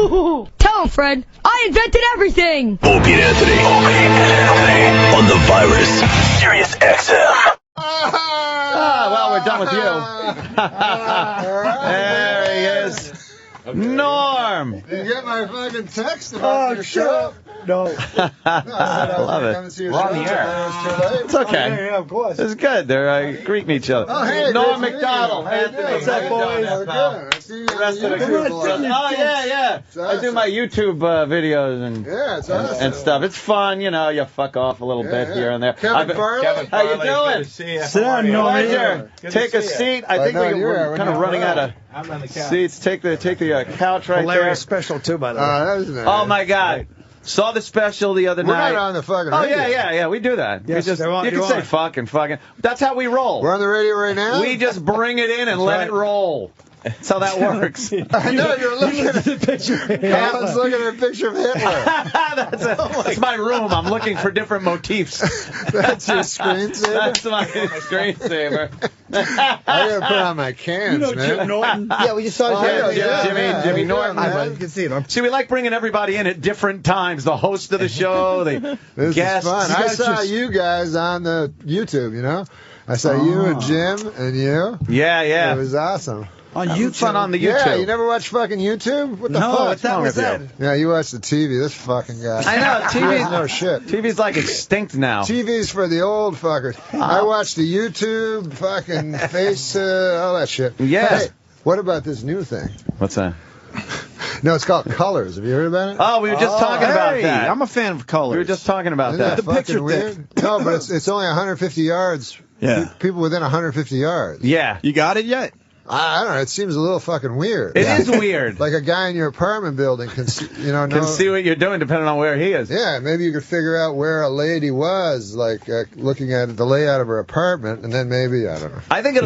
Tell him, Fred. I invented everything. Opie and Anthony. On the virus. Sirius XM. Well, we're done with you. There he is. Norm. Did you get my fucking text about your show? No. I love it. We're on the air. It's okay. Yeah, of course. It's good. They're greeting each other. Oh, hey, Norm great to meet Macdonald. you. How you Anthony. doing? What's up, boys? Good. I see you. The rest of the group. Oh, yeah. I do my YouTube videos and stuff. It's fun, you know. You fuck off a little bit here and there. Kevin Farley. How you doing? Sit down, Norm. Pleasure. Take a seat. I think we're kind of running out of seats. Take the couch right there. Hilarious special, too, by the way. That was nice. Oh, my God. Saw the special the other night. We're not on the fucking Oh, radio. yeah. We do that. Yes, you can say fucking. That's how we roll. We're on the radio right now? We just bring it in and let it roll. That's how that works. I know, you're looking at the picture. Colin's looking at a picture of Hitler. That's my room. I'm looking for different motifs. That's your screensaver? That's my screensaver. I gotta put on my cans, man. Jim Norton. Yeah, we just saw Jimmy Norton. You can see it. See, we like bringing everybody in at different times. The host of the show, the This guests. is fun. I saw you guys on the YouTube, you know? I saw you and Jim and you. Yeah. It was awesome. On YouTube. Fun on the YouTube. Yeah, you never watch fucking YouTube? What the fuck? That was that. Yeah, you watch the TV. This fucking guy. I know, He doesn't know TV. shit. TV's like extinct now. TV's for the old fuckers. I watch the YouTube, fucking face, all that shit. Yeah. Hey, what about this new thing? What's that? No, it's called Colors. Have you heard about it? Oh, we were just talking about that. I'm a fan of colors. We were just talking about Isn't that that. The picture fucking weird? No, but it's only 150 yards. Yeah. People within 150 yards. Yeah. You got it yet? I don't know. It seems a little fucking weird. It is weird. Like a guy in your apartment building can see, Can see what you're doing depending on where he is. Yeah, maybe you could figure out where a lady was, like looking at the layout of her apartment, and then maybe, I don't know. I think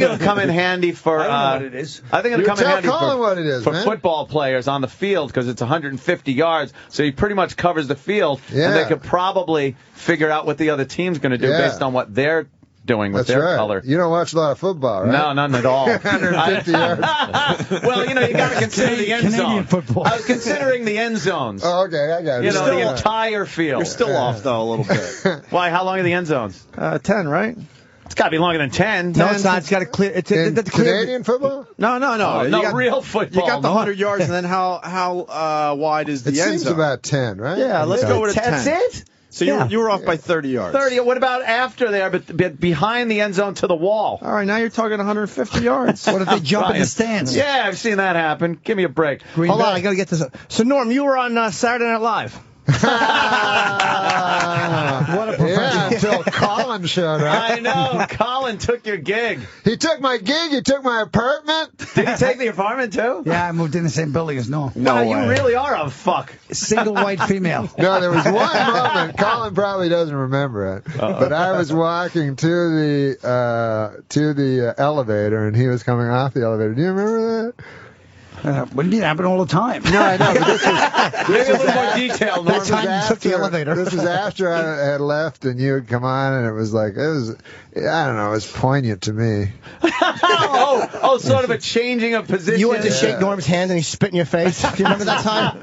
it'll come in handy for. I don't know what it is. I think it'll come in handy Tell Colin what it is, for man. football players on the field because it's 150 yards, so he pretty much covers the field, Yeah. and they could probably figure out what the other team's going to do Yeah. based on what they're doing with That's their right. color. You don't watch a lot of football, right? No, none at all. 150 yards. Well, you got to consider the end Canadian zone. football. I was considering the end zones. Oh, okay, I got it. The entire field. You're still off, though, a little bit. Why? How long are the end zones? 10, right? It's got to be longer than 10. No, it's not. It's got to clear. It's In clear. Canadian football? No. No, You got- real football. You got the 100 yards, and then how wide is the It end seems zone? about 10, right? Yeah, let's go with a 10. That's it? So you were off by 30 yards. 30. What about after there, but behind the end zone to the wall? All right, now you're talking 150 yards. What if they jump in the stands? Yeah, I've seen that happen. Give me a break. Hold on, I got to get this. So, Norm, you were on Saturday Night Live. What a professional. Until Colin showed up. I know. Colin took your gig. He took my gig. He took my apartment. Did he take the apartment, too? Yeah, I moved in the same building as Norm. No, you really are a fuck. Single white female. No, there was one moment. Colin probably doesn't remember it, but I was walking to the elevator, and he was coming off the elevator. Do you remember that? What do you mean? It happened all the time. No, I know, but Maybe a little more detail, Norm. time you took the elevator. This was after I had left, and you had come on, and it was I don't know, it was poignant to me. Sort of a changing of position. You went to shake Norm's hand and he spit in your face. Do you remember that time?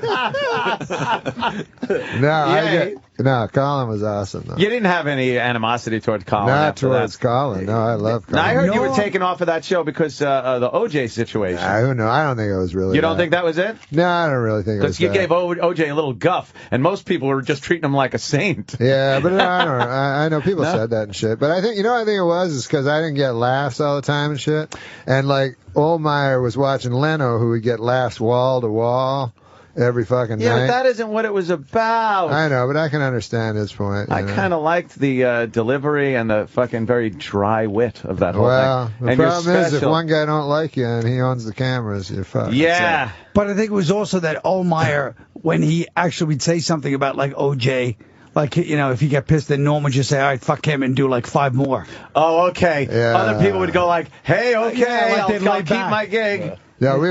No, Colin was awesome, though. You didn't have any animosity toward Colin. Not towards Colin. No, I love Colin. Now, I heard you were taken off of that show because the OJ situation. Who knows? I don't think it was really. You don't think that was it? No, I don't really think it was. Because you gave OJ a little guff, and most people were just treating him like a saint. Yeah, but I know people said that and shit. But I think I think it was because I didn't get laughs all the time and shit. And like Oldmeyer was watching Leno, who would get laughs wall to wall every fucking night. Yeah, but that isn't what it was about. I know, but I can understand his point. I kind of liked the delivery and the fucking very dry wit of that whole well, thing. The And you're problem is if special. one guy don't like you and he owns the cameras, you're fucked. Yeah. But I think it was also that Oldmeyer, when he actually would say something about like OJ, like, if you get pissed, then Norm would just say, all right, fuck him, and do like 5 more. Oh, okay. Yeah. Other people would go like, hey, okay, like they'd I'll lay keep back. my gig. Yeah, we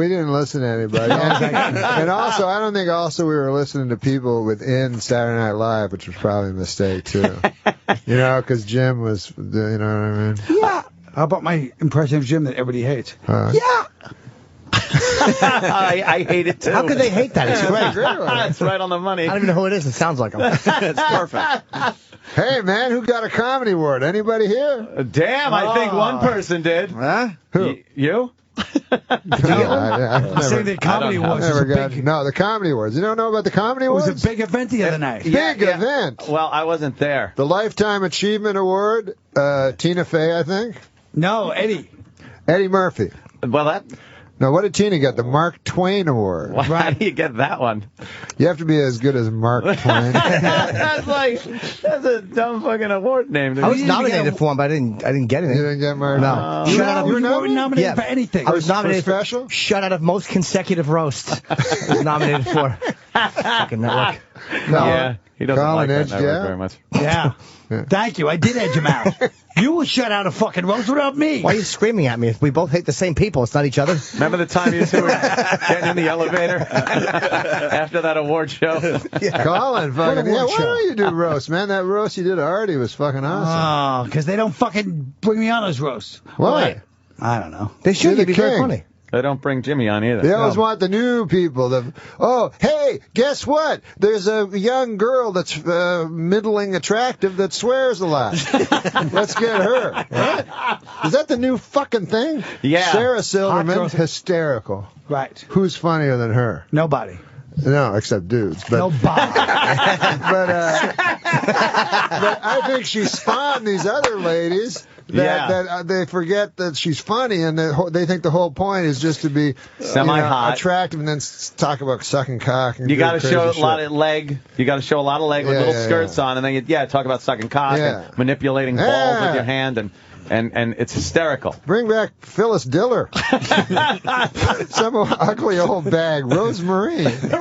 didn't listen to anybody. And also, I don't think we were listening to people within Saturday Night Live, which was probably a mistake, too. Because Jim was, you know what I mean? Yeah. How about my impression of Jim that everybody hates? Yeah. I hate it too. How could they hate that? It's great. It's right on the money. I don't even know who it is. It sounds like him. It's perfect. Hey, man, who got a comedy award? Anybody here? Damn, I think one person did. Huh? Who? You? I've Say never, the comedy awards was never a got. big, No, the comedy awards. You don't know about the comedy it awards? was a big event the other night. Big event. Well, I wasn't there. The Lifetime Achievement Award. Tina Fey, I think. No, Eddie. Eddie Murphy. Well, that. No, what did Tina get? The Mark Twain Award. Well, how do you get that one? You have to be as good as Mark Twain. that's a dumb fucking award name. I was nominated for one, but I didn't get You it. didn't get Mark? No. You Shut out of weren't nominated for anything. I was nominated for special? Shut out of most consecutive roast. I was nominated for. Fucking network. No. Yeah, he doesn't Colin like that edged network you out? very much. Yeah. Thank you. I did edge him out. You will shut out a fucking roast without me. Why are you screaming at me? If we both hate the same people, it's not each other. Remember the time you two were getting in the elevator after that award show? Colin, fucking, yeah, why don't you do roast, man? That roast you did already was fucking awesome. Oh, because they don't fucking bring me on those roasts. Why? I don't know. They should. You're You'd the be very king. funny. They don't bring Jimmy on either. They always want the new people. Oh, hey, guess what? There's a young girl that's middling attractive that swears a lot. Let's get her. What? Is that the new fucking thing? Yeah. Sarah Silverman, girls. hysterical. Right. Who's funnier than her? Nobody. No, except dudes. But, Nobody. but I think she spawned these other ladies. That they forget that she's funny, and they think the whole point is just to be Semi-hot. attractive, and then talk about sucking cock. And You got to crazy show a shit. lot of leg. You got to show a lot of leg with Yeah, little yeah, skirts on, and then talk about sucking cock and manipulating balls with your hand, and it's hysterical. Bring back Phyllis Diller. Some ugly old bag. Rosemary. Those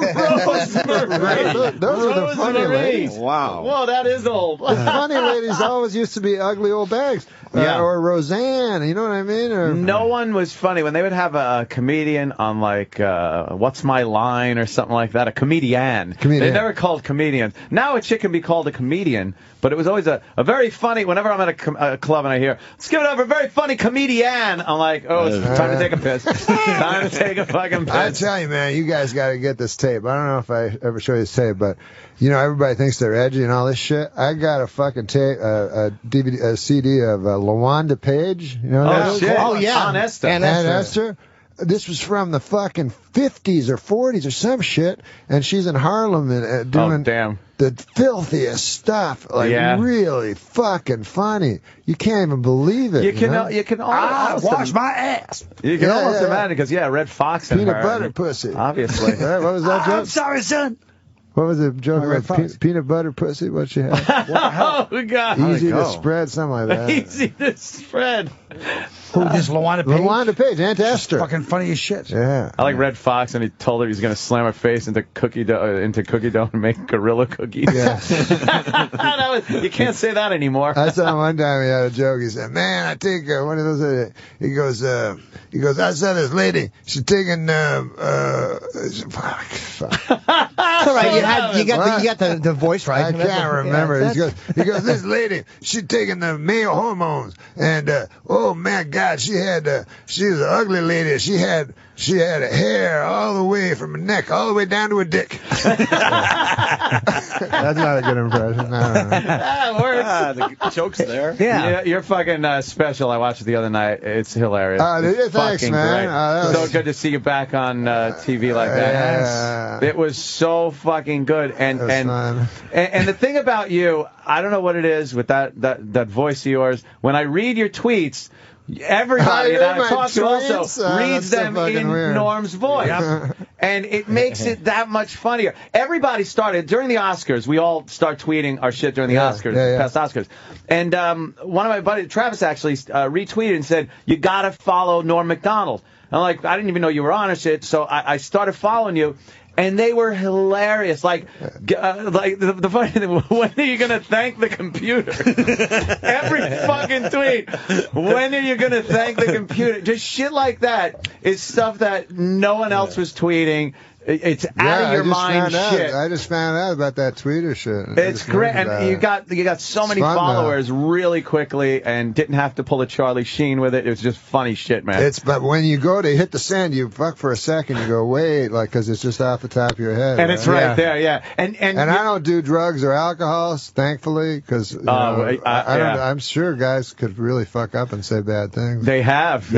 are the funny ladies. Wow. Whoa, that is old. The funny ladies always used to be ugly old bags. Or Roseanne, you know what I mean? Or, No one was funny when they would have a comedian on like What's My Line or something like that. A comedian. They never called comedians. Now a chick can be called a comedian, but it was always a very funny. Whenever I'm at a club and I hear, let's give it up for a very funny comedian, I'm like, oh, it's time to take a piss. Time to take a fucking piss. I tell you, man, you guys got to get this tape. I don't know if I ever show you this tape, but you know everybody thinks they're edgy and all this shit. I got a fucking tape, a DVD, a CD of LaWanda Page. You know that? Shit. Oh, yeah. Aunt Esther. Aunt Esther. This was from the fucking 50s or 40s or some shit, and she's in Harlem and doing the filthiest stuff, like really fucking funny. You can't even believe it. You can almost wash my ass. You can almost imagine because Red Fox and peanut her, butter pussy. Obviously. Right, what was that joke? I'm sorry, son. What was the joke Red about Fox. peanut butter pussy? What she had? Oh, God. Easy to spread, something like that. Easy to spread. Who, just LaWanda Page? LaWanda Page, Aunt Esther. Fucking funny as shit. Yeah. I like Red Fox, and he told her he's going to slam her face into cookie dough and make gorilla cookies. Yeah. You can't say that anymore. I saw one time he had a joke. He said, "Man, I think one of those." He goes, "I saw this lady. She's taking fuck." It's all right. You got the voice right. I can't remember. He goes, "This lady, she's taking the male hormones, and oh my God, she was an ugly lady. She had hair all the way from her neck all the way down to her dick." That's not a good impression. No. That works. The joke's there. Yeah. You're fucking special. I watched it the other night. It's hilarious. Dude, thanks, Fucking man. great. So good to see you back on TV like that. Yeah. It was so fucking good. And It was fun. and the thing about you, I don't know what it is with that voice of yours. When I read your tweets, everybody that I talk to also reads them in Norm's voice. And it makes it that much funnier. Everybody started, during the Oscars, we all start tweeting our shit during the Oscars, past Oscars. And one of my buddies, Travis, actually retweeted and said, "You got to follow Norm Macdonald." I'm like, I didn't even know you were on or shit, so I started following you. And they were hilarious. Like the funny thing, when are you going to thank the computer? Every fucking tweet. When are you going to thank the computer? Just shit like that is stuff that no one else was tweeting. It's out of your mind shit. I just found out about that Twitter shit. It's great, and you got so many followers really quickly, and didn't have to pull a Charlie Sheen with it. It was just funny shit, man. But when you go to hit the send, you fuck for a second. You go wait, like because it's just off the top of your head, and it's right there, yeah. And I don't do drugs or alcohol, thankfully, because I'm sure guys could really fuck up and say bad things. They have.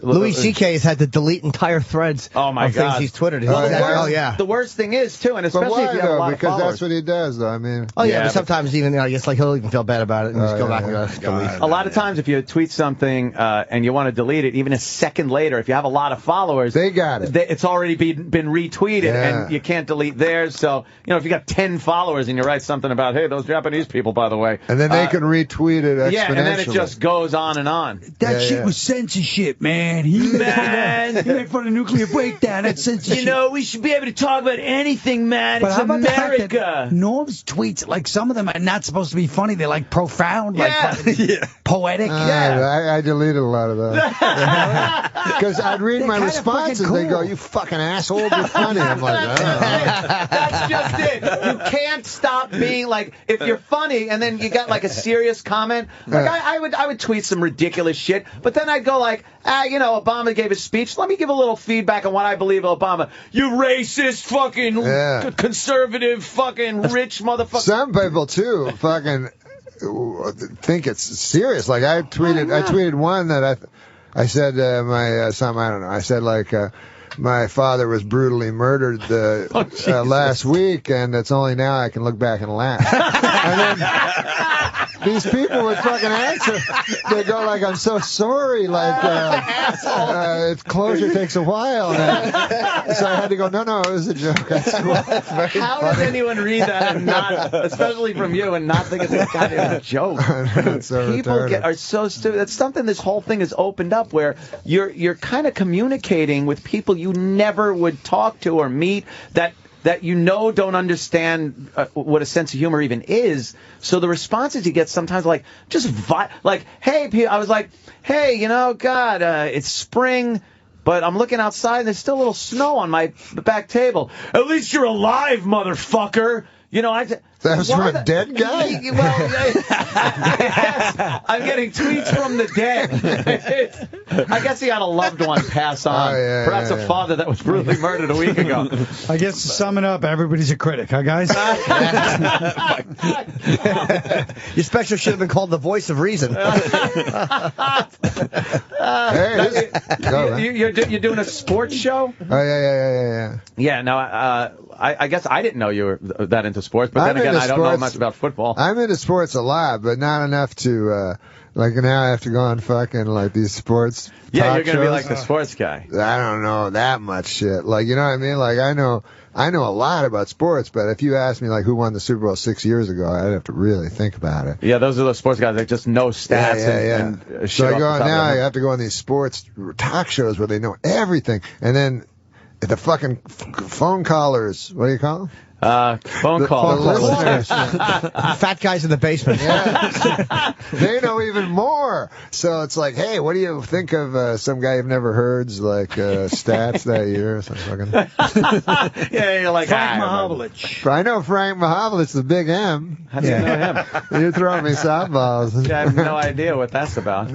Louis C.K. has had to delete entire threads. Oh my God. Things he's Twittered. The worst thing is too, and especially if you have a lot of followers. Because that's what he does, though. I mean, but sometimes even I guess like he'll even feel bad about it and just go back and delete. A lot of times, if you tweet something and you want to delete it, even a second later, if you have a lot of followers, they got it. It's already been retweeted, and you can't delete theirs. So if you got 10 followers and you write something about, hey, those Japanese people, by the way, and then they can retweet it exponentially. Yeah, and then it just goes on and on. That shit was censorship, man. He made fun of nuclear breakdown. That's censorship. We should be able to talk about anything, man. It's America. Norm's tweets, like some of them are not supposed to be funny. They're like profound, poetic. I deleted a lot of that. Because I'd read my responses. Cool. They go, "You fucking asshole, you're funny." I'm like, oh. That's just it. You can't stop being like, if you're funny, and then you got like a serious comment. Like I would tweet some ridiculous shit, but then I'd go like, Obama gave a speech. Let me give a little feedback on what I believe Obama. You racist, fucking conservative, fucking rich motherfucker. Some people too, fucking think it's serious. Like I tweeted one that I said something, I don't know. I said like my father was brutally murdered last week, and it's only now I can look back and laugh. And then these people would fucking answer. They go like, "I'm so sorry." Like, closure takes a while. So I had to go, no, it was a joke. That's cool. How does anyone read that and not, especially from you, and not think it's a goddamn joke? So people are so stupid. That's something this whole thing has opened up, where you're kind of communicating with people you never would talk to or meet, that don't understand what a sense of humor even is. So the responses you get sometimes like hey, I was like, hey, God, it's spring, but I'm looking outside and there's still a little snow on my back table. At least you're alive, motherfucker. That was from a dead guy? Yes, I'm getting tweets from the dead. I guess he had a loved one pass on. Perhaps a father that was brutally murdered a week ago. I guess to sum it up, everybody's a critic, huh, guys? Your special should have been called The Voice of Reason. You're doing a sports show? Oh, yeah. Yeah, no, I guess I didn't know you were that into sports, but then again, I don't know much about football. I'm into sports a lot, but not enough to, like now I have to go on fucking like these sports you're going to be shows. like the sports guy. I don't know that much shit. Like, you know what I mean? Like I know a lot about sports, but if you ask me like who won the Super Bowl 6 years ago, I'd have to really think about it. Yeah, those are the sports guys that just know stats and shit. So I have to go on these sports talk shows where they know everything, and then the fucking phone callers, what do you call them? Phone calls. The listeners. Fat guys in the basement. Yeah. They know even more. So it's like, hey, what do you think of some guy you've never heard's like stats that year or something? Yeah, you're like Frank Mahovlich. I know Frank Mahovlich, the big M. How do you know him? You're throwing me softballs. Yeah, I have no idea what that's about.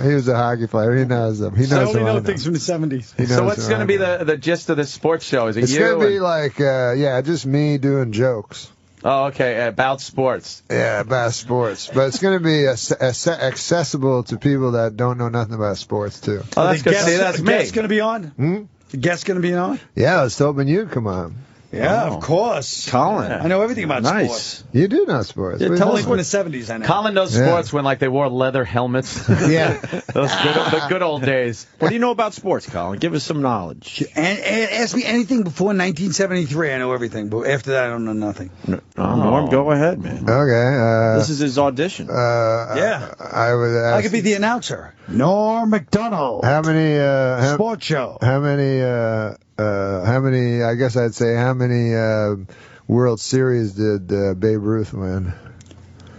He was a hockey player. He knows them. He knows. I only know things from the 70s. So what's going to be the gist of this sports show? Is it It's going to be like, just me doing jokes. Oh, okay, about sports. Yeah, about sports. But it's going to be accessible to people that don't know nothing about sports, too. Oh, that's good. See, that's me. The guest going to be on? The guest going to be on? Yeah, I was hoping you'd come on. Yeah, of course. Colin. I know everything about sports. You do know sports. Yeah, tell me from the 70s, I know. Colin knows sports when they wore leather helmets. Yeah. The good old days. What do you know about sports, Colin? Give us some knowledge. And ask me anything before 1973. I know everything, but after that, I don't know nothing. Norm, go ahead, man. Okay. This is his audition. Yeah. I would ask. I could be the announcer. Norm Macdonald. How many? Sports show. How many? I guess I'd say how many World Series did Babe Ruth win?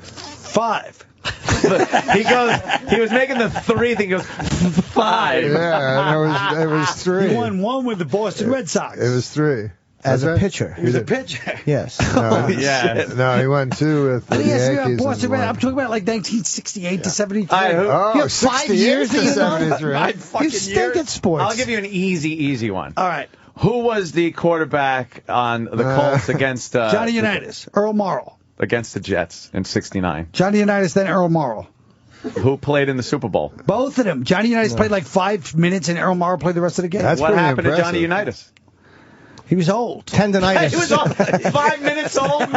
5. He was making the 3 thing. He goes 5. Yeah, and it was 3. He won 1 with the Boston Red Sox. It was 3. As a pitcher. He was a pitcher. Yes. No, Yeah. no, he won 2 with the Yankees. Boston Red. and I'm talking about like 1968 to 73. Oh, You have 5 years to that you know? 73. 5 fucking You stink years. at sports. I'll give you an easy one. All right. Who was the quarterback on the Colts against Johnny Unitas, Earl Morrall. against the Jets in '69? Johnny Unitas, then Earl Morrall. Who played in the Super Bowl? Both of them. Johnny Unitas played like 5 minutes, and Earl Morrall played the rest of the game. That's What pretty happened to impressive. Johnny Unitas? He was old. Tendonitis. He was 5 minutes older, and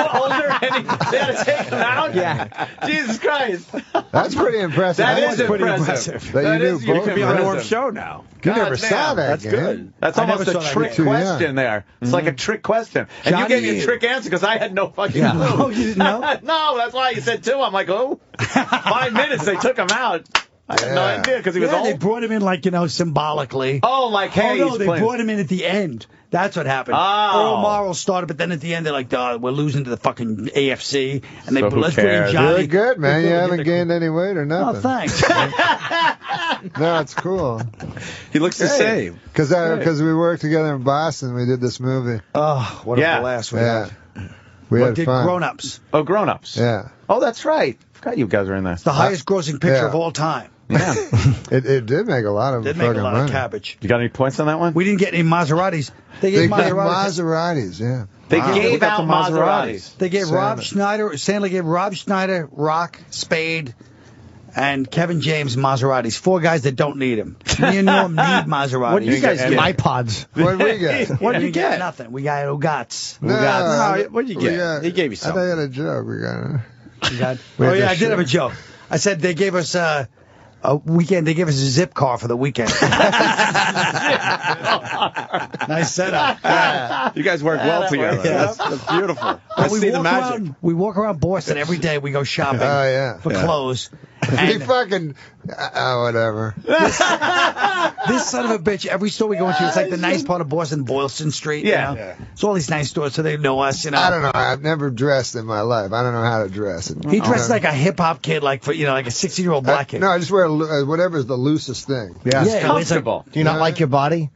they had to take him out? Yeah. Jesus Christ. That's pretty impressive. That is pretty impressive. impressive. That you knew is both Could be on impressive. Norm's show now. You never God saw damn, that That's game. good. That's I almost never a saw that trick game. question there. It's like a trick question. And you gave me a trick answer because I had no fucking clue. Oh, you didn't know? No, that's why you said 2. I'm like, oh, 5 minutes, they took him out. I had no Yeah. idea because he was Yeah, they old. brought him in like, symbolically. Oh, like, hey, oh, no, he's they playing. brought him in at the end. That's what happened. Oh. Earl Morrall started, but then at the end they're like, we're losing to the fucking AFC. And they So who let's bring in cares? Johnny. You're good, man. You We'll haven't get gained any weight or Oh, nothing. thanks. No, it's cool. He looks the same. Because we worked together in Boston. We did this movie. Oh, what Yeah. a blast we Yeah. had. We What had did fun. Grown-Ups? Oh, Grown-Ups. Yeah. Oh, that's right. Forgot you guys were in this. The highest grossing picture Yeah. of all time. Yeah. It did make a lot of Did fucking make a lot money. of cabbage. You got any points on that one? We didn't get any Maseratis. They They gave gave Maseratis. Maseratis, yeah. They Wow. gave We got out the Maseratis. Maseratis. They gave Rob Sandler. Schneider. Stanley gave Rob Schneider, Rock, Spade, and Kevin James Maseratis. 4 guys that don't need them. Me and Norm need Maseratis. What did you guys get? iPods. What did we get? What did you We got get? nothing. We got Ugats. No, what did you get? He gave you I thought something. you had a joke. We got Oh, yeah, I did have a joke. I said they gave us a weekend. They gave us a zip car for the weekend. Nice setup. You guys work well together. Yeah. That's beautiful. I we see the walk magic. around. We walk around Boston every day. We go shopping Oh, yeah. for clothes. We And fucking whatever. this son of a bitch, every store we go into, it's like the nice part of Boston, Boylston Street. Yeah. You know? It's all these nice stores, so they know us. You know. I don't know. I've never dressed in my life. I don't know how to dress. He dressed like a hip hop kid, like for like a 16-year-old black kid. No, I just wear whatever's the loosest thing. Yeah. Yeah, Comfortable. Do you not like your body?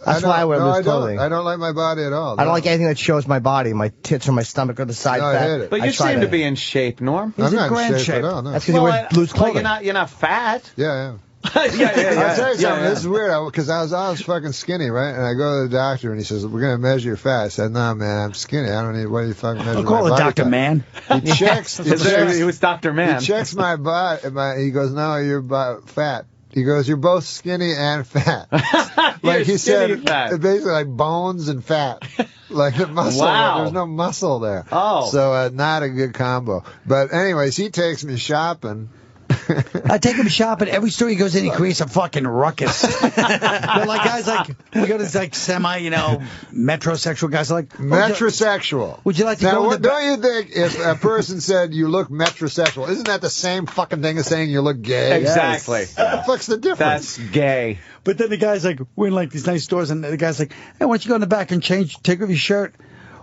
That's why I wear loose clothing. I don't like my body at all. I don't like anything that shows my body, my tits or my stomach or the side No, I fat. hate it. But I you try seem to be in shape, Norm. He's I'm in not grand in shape shape. at all. No. That's because you wear loose well, clothing. you're not fat. Yeah. yeah. I'll tell you something. yeah. This is weird because I was fucking skinny, right? And I go to the doctor and he says, "We're gonna measure your fat." I said, "No, man, I'm skinny. I don't need. What do you fucking measure Don't call my it body Dr. fat?" Man. He checks. He was Dr. Man. He checks my body. He goes, "No, you're fat." He goes, "You're both skinny and fat." Like he skinny said, and fat. basically like bones and fat. Like the muscle. Wow. There's no muscle there. Oh. So not a good combo. But anyways, he takes me shopping. I take him shopping. Every store he goes in, he creates a fucking ruckus. They're like guys like we go to these like metrosexual guys like Metrosexual. Would you like to now, go? don't you think if a person said you look metrosexual, isn't that the same fucking thing as saying you look gay? Exactly. What the fuck's the difference? That's gay. But then the guy's like, we're in like these nice stores, and the guy's like, hey, why don't you go in the back and take off your shirt?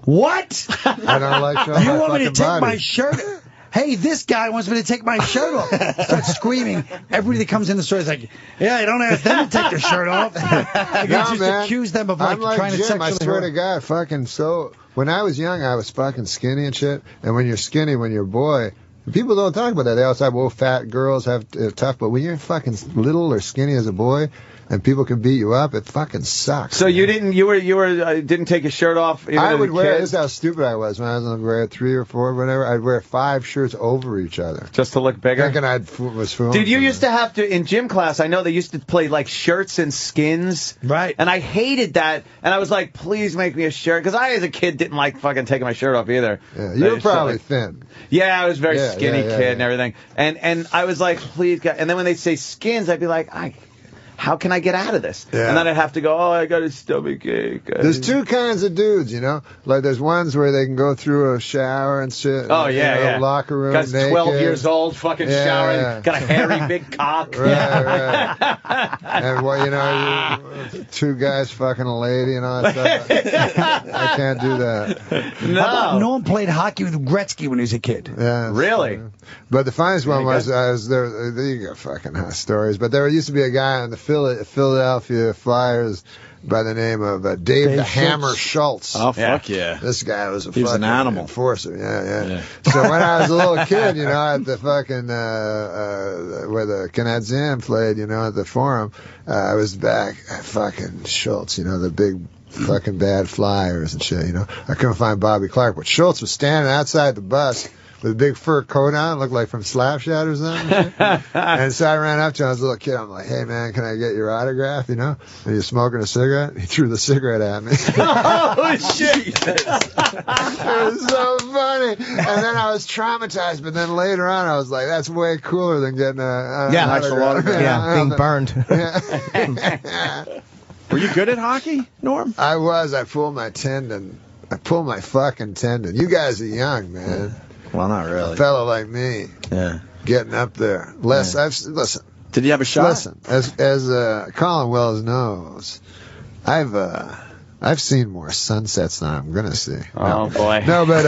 What? I don't like showing You my want me to fucking take body. my shirt? Hey, this guy wants me to take my shirt off. Starts screaming. Everybody that comes in the store is like, yeah, don't ask them to take their shirt off. Like, No, you just man. accuse them of I'm like trying to Jim, sexually I swear to harass. God, fucking so. When I was young, I was fucking skinny and shit. And when you're skinny, when you're a boy, people don't talk about that. They all say, well, fat girls have tough. But when you're fucking little or skinny as a boy, and people can beat you up, it fucking sucks. So you didn't didn't take your shirt off? Even I as would a wear. kid? This is how stupid I was when I was in grade 3 or 4, or whatever. I'd wear 5 shirts over each other, just to look bigger. thinking was fooling. Dude, you somebody. used to have to, in gym class, I know they used to play like shirts and skins. Right. And I hated that. And I was like, please make me a shirt. Because I, as a kid, didn't like fucking taking my shirt off either. Yeah, I you were used to, probably like- thin. Yeah, I was a very skinny yeah, kid yeah. and everything. And I was like, please, God. And then when they say skins, I'd be like, how can I get out of this? Yeah. And then I'd have to go, oh, I got a stomach ache. There's two kinds of dudes, you know? Like, there's ones where they can go through a shower and shit. Oh, yeah. Locker room Guy's naked. 12 years old, fucking showering, got a hairy big cock. Right. And, well, you know, two guys fucking a lady and all that stuff. I can't do that. No. Norm played hockey with Gretzky when he was a kid. Yeah. Really? But the funniest one was, I was there, you got fucking stories, but there used to be a guy on the Philadelphia Flyers by the name of Dave the Hammer Schultz. Oh, fuck yeah. This guy was He was an animal. enforcer. Yeah. So when I was a little kid, you know, at the fucking, where the Canadiens played, you know, at the Forum, I was back at fucking Schultz, you know, the big fucking bad Flyers and shit, you know. I couldn't find Bobby Clark, but Schultz was standing outside the bus with a big fur coat on, looked like from Slapshot or something. And so I ran up to him, I was a little kid, I'm like, hey man, can I get your autograph, you know? And he was smoking a cigarette, he threw the cigarette at me. Oh, shit. It was so funny. And then I was traumatized, but then later on I was like, that's way cooler than getting an autograph. Being burned. Were you good at hockey, Norm? I was. I pulled my tendon. I pulled my fucking tendon. You guys are young, man. Well, not really. A fellow like me. Yeah. Getting up there. Listen. Did you have a shot? Listen. As Colin Wells knows, I've seen more sunsets than I'm gonna see. Oh boy. No, but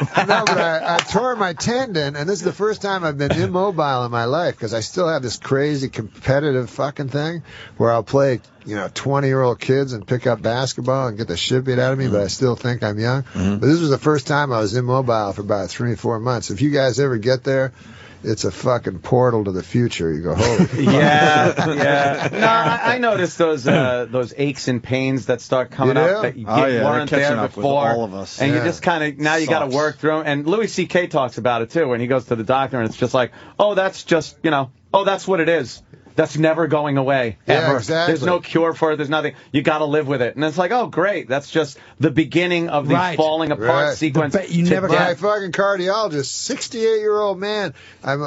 I tore my tendon, and this is the first time I've been immobile in my life because I still have this crazy competitive fucking thing where I'll play, 20-year-old kids and pick up basketball and get the shit beat out of me, but I still think I'm young. But this was the first time I was immobile for about 3 or 4 months. If you guys ever get there, it's a fucking portal to the future. You go, holy. Yeah. No, I noticed those aches and pains that start coming up that you weren't there before. All of us. And you just kind of, now you got to work through them. And Louis C.K. talks about it too when he goes to the doctor and it's just like, oh, that's just, that's what it is. That's never going away, ever. Yeah, exactly. There's no cure for it. There's nothing. You got to live with it. And it's like, oh, great. That's just the beginning of the falling apart sequence. My fucking cardiologist, 68-year-old man,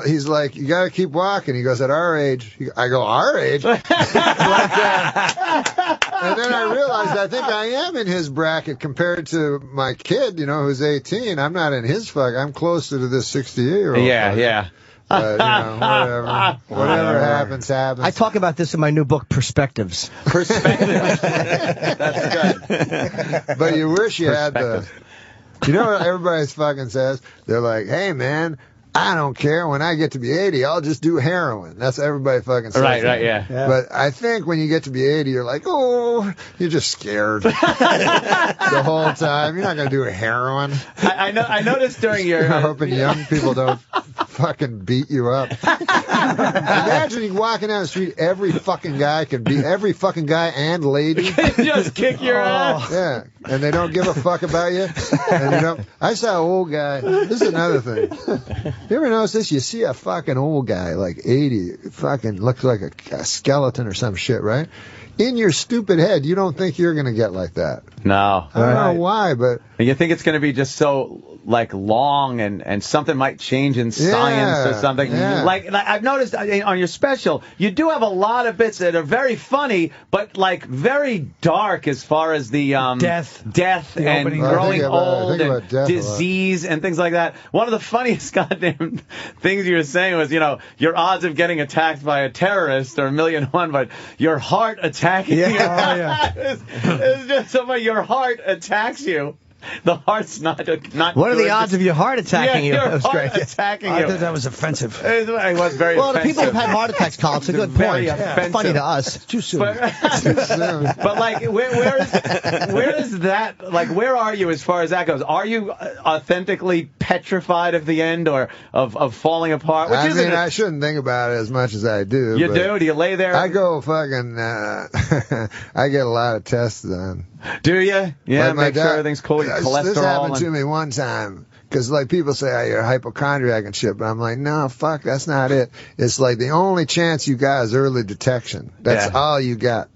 he's like, you got to keep walking. He goes, at our age. I go, our age? Like that. And then I realized I think I am in his bracket compared to my kid, who's 18. I'm not in his I'm closer to this 68-year-old. Yeah. Whatever happens. I talk about this in my new book, Perspectives. That's good. But you wish you had what everybody fucking says? They're like, hey, man, I don't care. When I get to be 80, I'll just do heroin. That's what everybody fucking says. Right, yeah. But I think when you get to be 80, you're like, oh, you're just scared the whole time. You're not going to do heroin. I noticed during your... You're hoping young people don't fucking beat you up. Imagine you walking down the street, every fucking guy and lady. Just kick your ass. Yeah, and they don't give a fuck about you. And I saw an old guy. This is another thing. You ever notice this? You see a fucking old guy, like 80, fucking looks like a skeleton or some shit, right? In your stupid head, you don't think you're going to get like that. No. I don't know why, but... And you think it's going to be just so, long and something might change in science or something. Yeah. Like I've noticed on your special, you do have a lot of bits that are very funny, but, very dark as far as the... death and growing old and disease and things like that. One of the funniest goddamn things you were saying was, your odds of getting attacked by a terrorist are 1,000,001, but your heart attacking you. It's just so funny. Your heart attacks you. The heart's not. What are the odds of your heart attacking you? That was great. Attacking I you. thought that was offensive. It was very well, offensive. The people who've had heart attacks, Colin, it's a good point. Offensive. Funny to us. Too soon. But where is that? Where are you as far as that goes? Are you authentically petrified of the end or of falling apart? I shouldn't think about it as much as I do. You do? Do you lay there? I go fucking. I get a lot of tests done. Do you? Yeah, make sure everything's cool. Cholesterol. This happened to me one time. Because, like, people say, oh, you're a hypochondriac and shit, but I'm like, no, fuck, that's not it. It's like the only chance you got is early detection. That's all you got.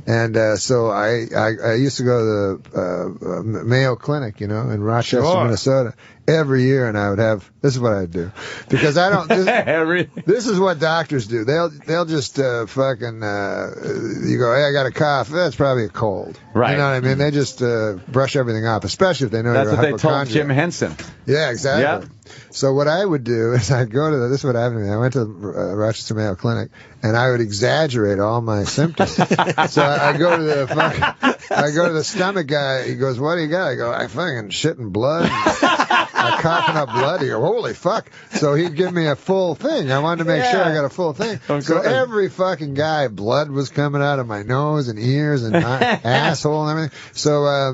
And so I used to go to the Mayo Clinic, you know, in Rochester, Minnesota, every year, and I would have, this is what I'd do. Because I don't, this is what doctors do. They'll just fucking, you go, hey, I got a cough. That's probably a cold. Right. You know what I mean? They just brush everything off, especially if they know That's you're a what they told hypochondriac. Jim Henson. Yeah, exactly. Yeah. So what I would do is I'd go to this is what happened to me. I went to the Rochester Mayo Clinic, and I would exaggerate all my symptoms. So I go to the stomach guy. He goes, "What do you got?" I go, "I fucking shitting blood. I'm coughing up blood." He goes, "Holy fuck!" So he'd give me a full thing. I wanted to make sure I got a full thing. So every fucking guy, blood was coming out of my nose and ears and my asshole and everything. So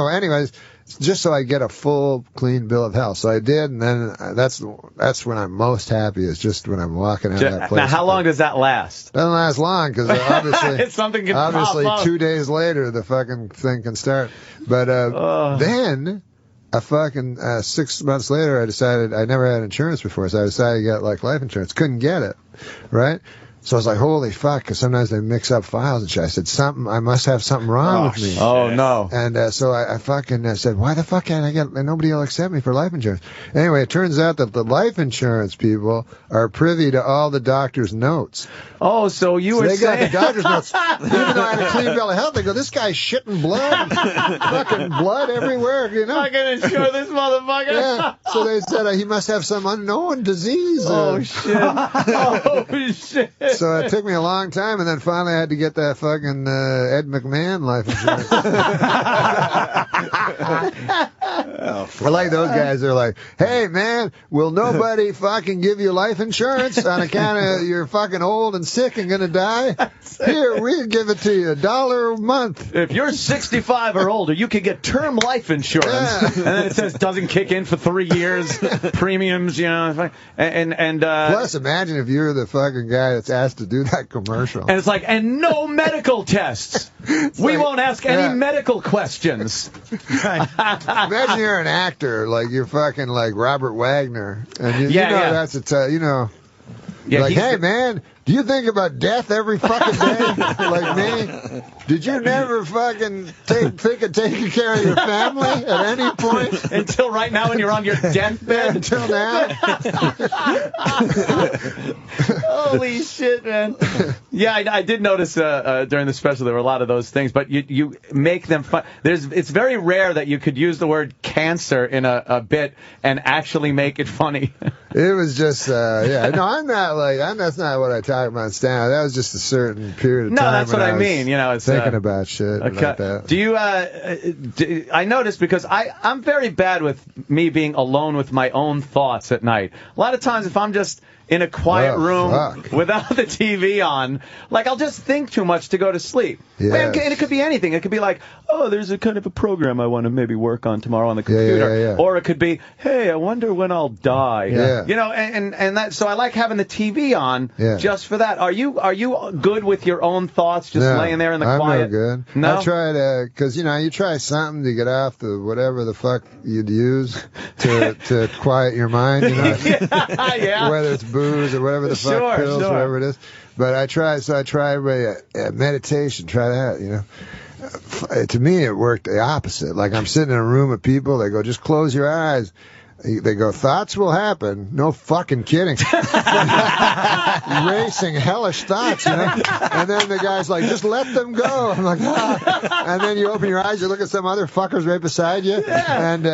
anyways. Just so I get a full, clean bill of health. So I did, and then that's when I'm most happy, is just when I'm walking out of that place. Now, how long does that last? Doesn't last long, because obviously 2 days later, the fucking thing can start. But then, a fucking 6 months later, I decided, I never had insurance before, so I decided to get, like, life insurance. Couldn't get it, right? So I was like, holy fuck, because sometimes they mix up files and shit. I said, I must have something wrong with me. Oh, no. And so I fucking said, why the fuck can't I get, and nobody will accept me for life insurance. Anyway, it turns out that the life insurance people are privy to all the doctor's notes. Oh, so you were they saying... got the doctor's notes. Even though I had a clean bill of health, they go, this guy's shitting blood. Fucking blood everywhere, you know. I'm going to insure this motherfucker. Yeah. So they said he must have some unknown disease. Oh, shit. Oh, shit. So it took me a long time, and then finally I had to get that fucking Ed McMahon life insurance. I like those guys. They're like, hey, man, will nobody fucking give you life insurance on account of you're fucking old and sick and going to die? Here, we'll give it to you, $1 a month. If you're 65 or older, you can get term life insurance. Yeah. And then it says doesn't kick in for 3 years, premiums, you know. And plus, imagine if you're the fucking guy that's asked to do that commercial. And it's like, and no medical tests. We won't ask any medical questions. Imagine you're an actor, like you're fucking like Robert Wagner, and you know that's you know. Yeah, like, hey, man, do you think about death every fucking day like me? Did you never fucking think of taking care of your family at any point? Until right now when you're on your deathbed? Until now? Holy shit, man. Yeah, I did notice during the special there were a lot of those things, but you make them fun. It's very rare that you could use the word cancer in a bit and actually make it funny. It was just, no, I'm not like, that's not what I talk about in stand-up. That was just a certain period of time. No, that's what I mean. You know, it's thinking about shit like that. Do you, I noticed because I'm very bad with me being alone with my own thoughts at night. A lot of times if I'm just in a quiet room without the TV on, like I'll just think too much to go to sleep. Yes. And it could be anything. It could be like, oh, there's a kind of a program I want to maybe work on tomorrow on the computer. Yeah. Or it could be, hey, I wonder when I'll die. Yeah. You know, and that, so I like having the TV on just for that. Are you good with your own thoughts just laying there in the quiet? I'm no good. No? I try to, because, you know, you try something to get off the whatever the fuck you'd use to quiet your mind, you know? Yeah. Whether it's booze or whatever the fuck, pills, whatever it is. But I try meditation, try that, you know. To me, it worked the opposite. Like I'm sitting in a room of people, they go, just close your eyes. They go, thoughts will happen. No fucking kidding. Racing hellish thoughts, you know. And then the guy's like, just let them go. I'm like, ah. And then you open your eyes, you look at some other fuckers right beside you. Yeah. And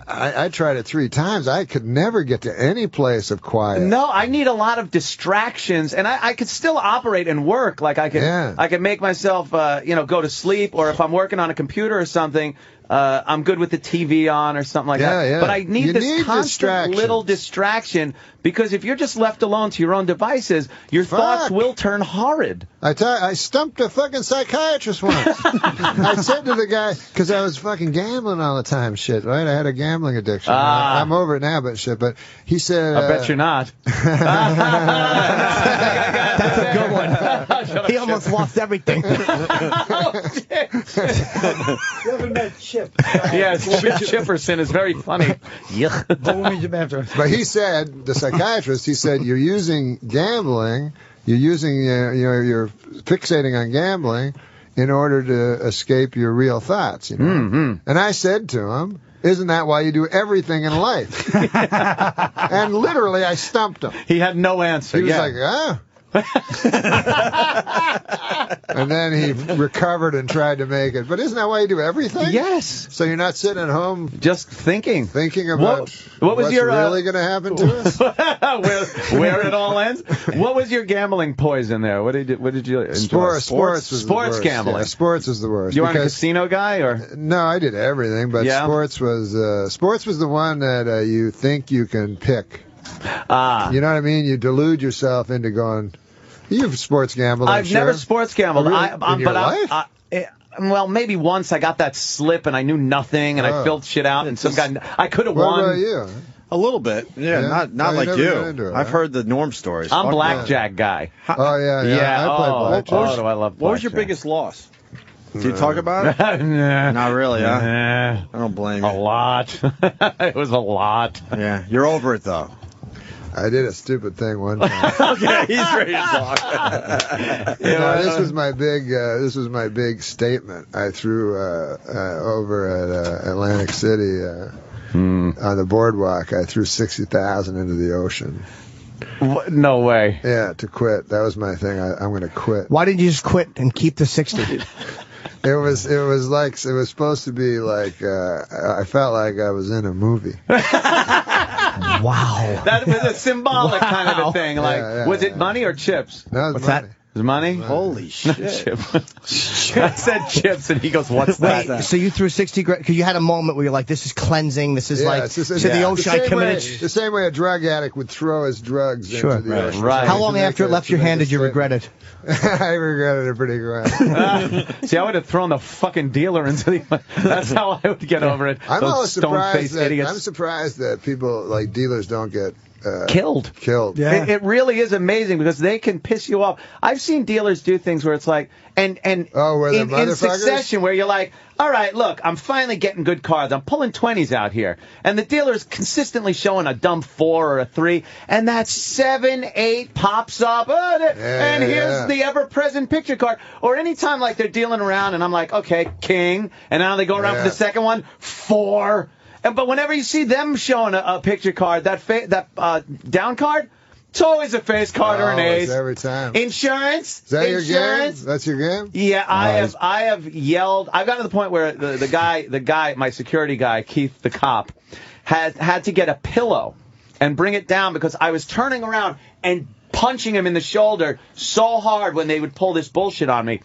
I tried it 3 times. I could never get to any place of quiet. No, I need a lot of distractions, and I could still operate and work. Like I could make myself, go to sleep, or if I'm working on a computer or something. I'm good with the TV on or something like that. Yeah. But I need this constant little distraction, because if you're just left alone to your own devices, your thoughts will turn horrid. I stumped a fucking psychiatrist once. I said to the guy, because I was fucking gambling all the time, shit, right? I had a gambling addiction. I'm over it now, but shit. But he said... I bet you're not. That's a good one. He almost lost everything. You haven't met Chip. Yes, Chipperson is very funny. But he said, the psychiatrist, he said, you're using gambling, you're fixating on gambling in order to escape your real thoughts, you know. Mm-hmm. And I said to him, isn't that why you do everything in life? And literally, I stumped him. He had no answer. He was like, ah. And then he recovered and tried to make it. But isn't that why you do everything? Yes. So you're not sitting at home just thinking about what was what's your, really going to happen to us? where it all ends. What was your gambling poison there? What did you enjoy? Sports was the worst. Gambling. Yeah, sports was the worst. You weren't a casino guy, or? No, I did everything, but sports was the one that you think you can pick. You know what I mean? You delude yourself into going. You've sports gambled. I've never sports gambled. In your life? Well, maybe once I got that slip and I knew nothing and I filled shit out and some guy I could have won. What about you? A little bit. Yeah. Not like you. I've heard the Norm stories. I'm blackjack guy. Oh yeah. I played blackjack. Oh, do I love blackjack. What was your biggest loss? Did you talk about it? Nah. Not really, huh? Nah. I don't blame you. A lot. It was a lot. Yeah. You're over it, though. I did a stupid thing one time. Okay, he's ready to talk. This was my big statement I threw over at Atlantic City on the boardwalk. I threw $60,000 into the ocean. What? No way. Yeah, to quit. That was my thing. I'm going to quit. Why didn't you just quit and keep the 60? It was supposed to be like I felt like I was in a movie. Wow. That was a symbolic kind of a thing. Like, was it money or chips? No, What's money. that? Was it money? Holy shit. I said chips, and he goes, "What's that?" Wait, so you threw 60 grand because you had a moment where you're like, "This is cleansing. This is like to the ocean." I committed. The same way a drug addict would throw his drugs into the ocean. Right. How long after it left your hand did you regret it? I regretted it pretty good. See, I would have thrown the fucking dealer into the. That's how I would get over it. I'm stone-faced idiots. I'm surprised that people like dealers don't get killed. Yeah. It really is amazing because they can piss you off. I've seen dealers do things where it's like, and in succession where you're like, all right, look, I'm finally getting good cards. I'm pulling 20s out here. And the dealer's consistently showing a dumb 4 or a 3. And that 7, 8 pops up. And here's the ever-present picture card. Or anytime like they're dealing around and I'm like, okay, king. And now they go around for the second one, 4. But whenever you see them showing a picture card, that down card, it's always a face card or an ace. Every time. Insurance. Is that your game? That's your game? Yeah, I have yelled. I've gotten to the point where the guy, my security guy, Keith the cop, had to get a pillow and bring it down because I was turning around and punching him in the shoulder so hard when they would pull this bullshit on me.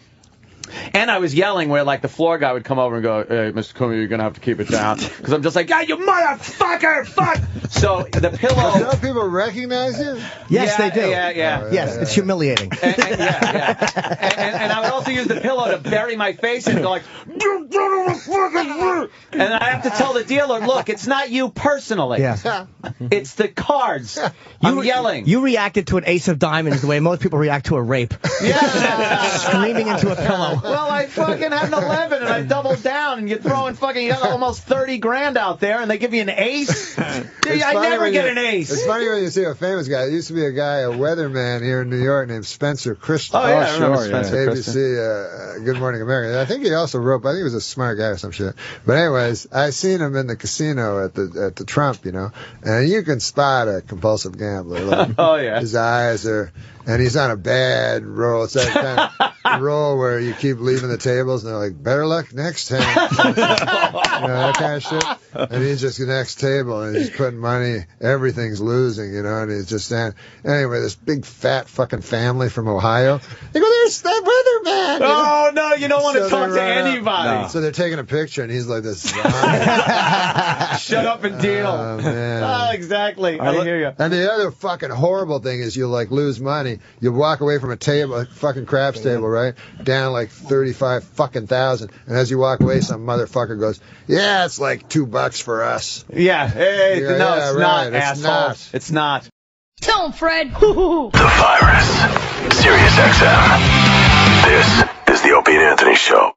And I was yelling where, like, the floor guy would come over and go, hey, Mr. Comey, you're going to have to keep it down. Because I'm just like, you motherfucker, fuck! So the pillow... Don't people recognize you? Yes, they do. Yeah. Yes, it's humiliating. And I would also use the pillow to bury my face and go like... And I have to tell the dealer, look, it's not you personally. Yeah. It's the cards. I'm yelling. You reacted to an ace of diamonds the way most people react to a rape. Yeah. Screaming into a pillow. Well, I fucking had an 11 and I doubled down and you're throwing you got almost 30 grand out there and they give you an ace. Dude, I never get an ace. It's funny when you see a famous guy. There used to be a guy, a weatherman here in New York named Spencer Christian. Oh, yeah, I remember Spencer Christian. ABC, Good Morning America. I think he also wrote, I think he was a smart guy or some shit. But anyways, I seen him in the casino at the Trump, and you can spot a compulsive gambler. Like, oh, yeah. His eyes are, and he's on a bad roll. It's that kind of roll where you keep leaving the tables and they're like, better luck next time. That kind of shit. And he's just the next table and he's putting money, everything's losing, and he's just standing. Anyway, this big fat fucking family from Ohio. They go, there's that weatherman. Oh, no, you don't want to talk to anybody. No. So they're taking a picture and he's like this. Shut up and deal. Oh, man. Oh, exactly. I hear you. And the other fucking horrible thing is you'll like lose money. You'll walk away from a table, a fucking craps table, right? Down like 35 fucking thousand. And as you walk away, some motherfucker goes, yeah, it's like $2 for us. Yeah. Hey, Yeah, no, yeah, it's right. not, It's asshole. not. It's not. Tell him, Fred. The Virus. Sirius XM. This is the Opie and Anthony Show.